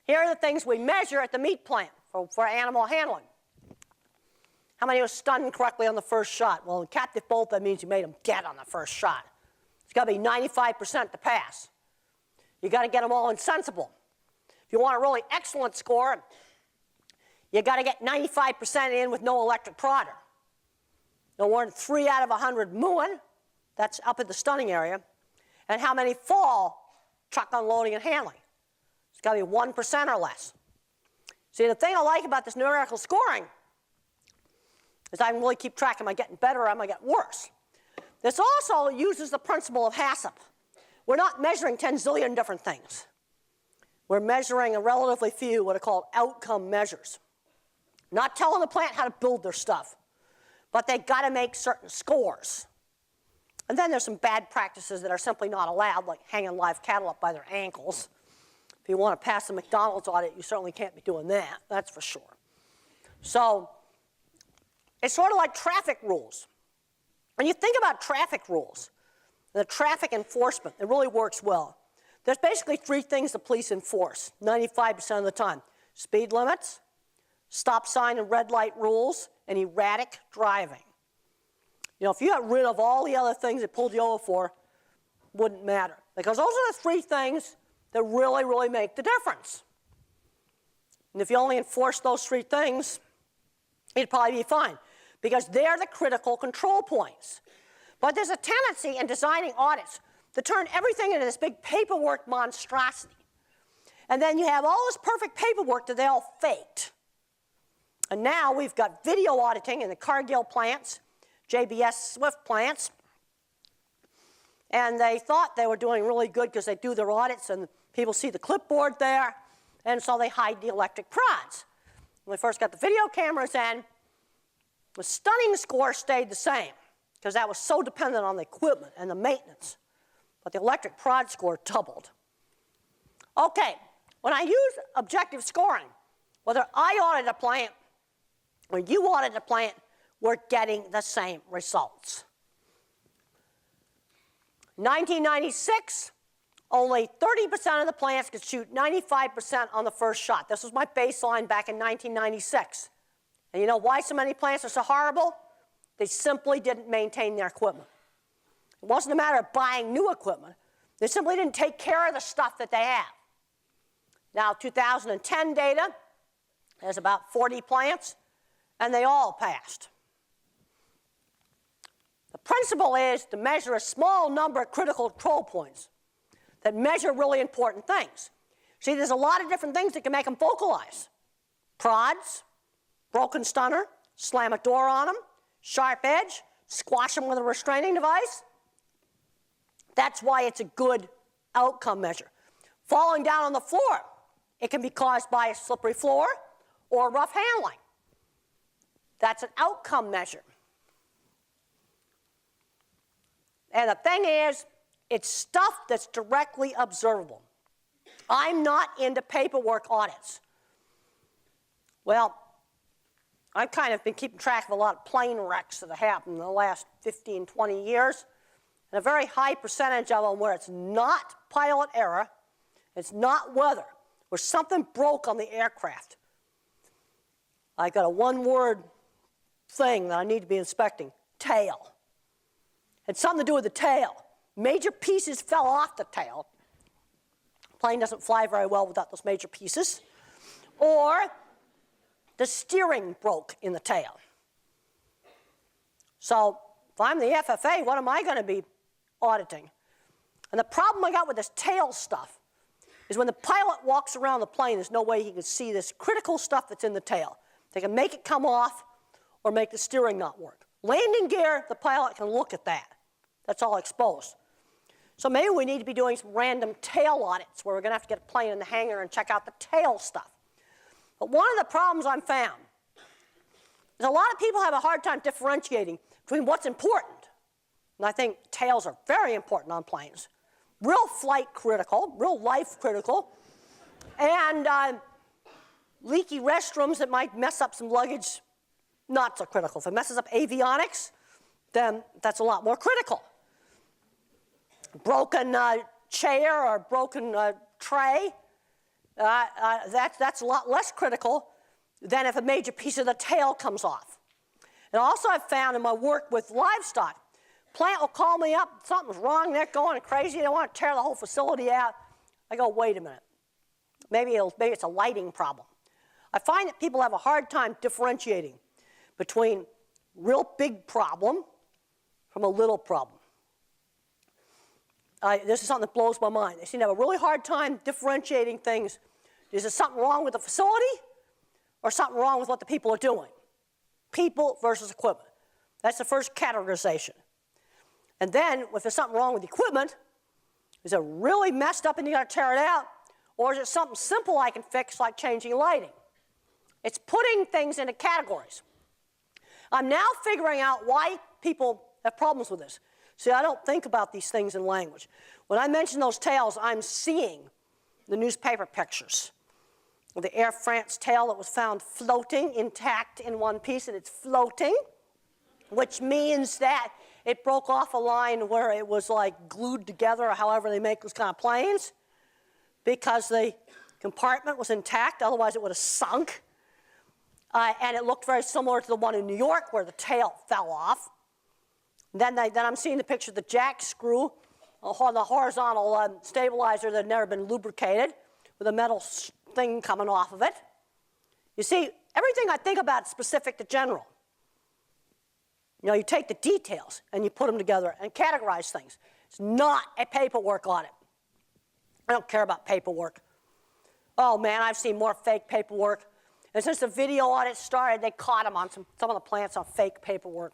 Here are the things we measure at the meat plant for animal handling. How many were stunned correctly on the first shot? Well, in captive bolt, that means you made them dead on the first shot. It's got to be 95% to pass. You got to get them all insensible. If you want a really excellent score, you got to get 95% in with no electric prodder. No more than 3 out of 100 mooing. That's up at the stunning area. And how many fall truck unloading and handling? It's got to be 1% or less. See, the thing I like about this numerical scoring is I can really keep track. Am I getting better or am I getting worse? This also uses the principle of HACCP. We're not measuring 10 zillion different things. We're measuring a relatively few what are called outcome measures. Not telling the plant how to build their stuff, but they got to make certain scores. And then there's some bad practices that are simply not allowed, like hanging live cattle up by their ankles. If you want to pass a McDonald's audit, you certainly can't be doing that, that's for sure. So it's sort of like traffic rules. When you think about traffic rules, the traffic enforcement, it really works well. There's basically 3 things the police enforce 95% of the time. Speed limits, stop sign and red light rules, and erratic driving. You know, if you got rid of all the other things that pulled you over for, wouldn't matter. Because those are the 3 things that really, really make the difference. And if you only enforce those 3 things, it'd probably be fine. Because they're the critical control points. But there's a tendency in designing audits to turn everything into this big paperwork monstrosity. And then you have all this perfect paperwork that they all faked. And now we've got video auditing in the Cargill plants, JBS Swift plants. And they thought they were doing really good because they do their audits and people see the clipboard there. And so they hide the electric prods. When we first got the video cameras in, the stunning score stayed the same because that was so dependent on the equipment and the maintenance. But the electric prod score doubled. Okay, when I use objective scoring, whether I audit a plant or you audit a plant, we're getting the same results. 1996, only 30% of the plants could shoot 95% on the first shot. This was my baseline back in 1996. And you know why so many plants are so horrible? They simply didn't maintain their equipment. It wasn't a matter of buying new equipment. They simply didn't take care of the stuff that they have. Now, 2010 data, there's about 40 plants, and they all passed. The principle is to measure a small number of critical control points that measure really important things. See, there's a lot of different things that can make them vocalize. Prods, broken stunner, slam a door on them, sharp edge, squash them with a restraining device. That's why it's a good outcome measure. Falling down on the floor, it can be caused by a slippery floor or rough handling. That's an outcome measure. And the thing is, it's stuff that's directly observable. I'm not into paperwork audits. Well, I've kind of been keeping track of a lot of plane wrecks that have happened in the last 15, 20 years. And a very high percentage of them where it's not pilot error, it's not weather, where something broke on the aircraft. I got a 1-word thing that I need to be inspecting, tail. Had something to do with the tail. Major pieces fell off the tail. Plane doesn't fly very well without those major pieces. Or the steering broke in the tail. So if I'm the FFA, what am I going to be auditing? And the problem I got with this tail stuff is when the pilot walks around the plane, there's no way he can see this critical stuff that's in the tail. They can make it come off or make the steering not work. Landing gear, the pilot can look at that. That's all exposed. So maybe we need to be doing some random tail audits where we're going to have to get a plane in the hangar and check out the tail stuff. But one of the problems I've found is a lot of people have a hard time differentiating between what's important. And I think tails are very important on planes. Real flight critical, real life critical, and leaky restrooms that might mess up some luggage, not so critical. If it messes up avionics, then that's a lot more critical. Broken chair or broken tray, That's a lot less critical than if a major piece of the tail comes off. And also I've found in my work with livestock, plant will call me up, something's wrong, they're going crazy, they want to tear the whole facility out. I go, wait a minute, maybe it's a lighting problem. I find that people have a hard time differentiating between real big problem from a little problem. This is something that blows my mind. They seem to have a really hard time differentiating things. Is there something wrong with the facility or something wrong with what the people are doing? People versus equipment. That's the first categorization. And then, if there's something wrong with the equipment, is it really messed up and you got to tear it out? Or is it something simple I can fix, like changing lighting? It's putting things into categories. I'm now figuring out why people have problems with this. See, I don't think about these things in language. When I mention those tails, I'm seeing the newspaper pictures of the Air France tail that was found floating intact in one piece, and it's floating, which means that it broke off a line where it was like glued together, or however they make those kind of planes, because the compartment was intact, otherwise it would have sunk. And it looked very similar to the one in New York where the tail fell off. Then I'm seeing the picture of the jack screw on the horizontal stabilizer that had never been lubricated with a metal thing coming off of it. You see, everything I think about is specific to general. You know, you take the details and you put them together and categorize things. It's not a paperwork audit. I don't care about paperwork. Oh man, I've seen more fake paperwork. And since the video audit started, they caught them on some of the plants on fake paperwork.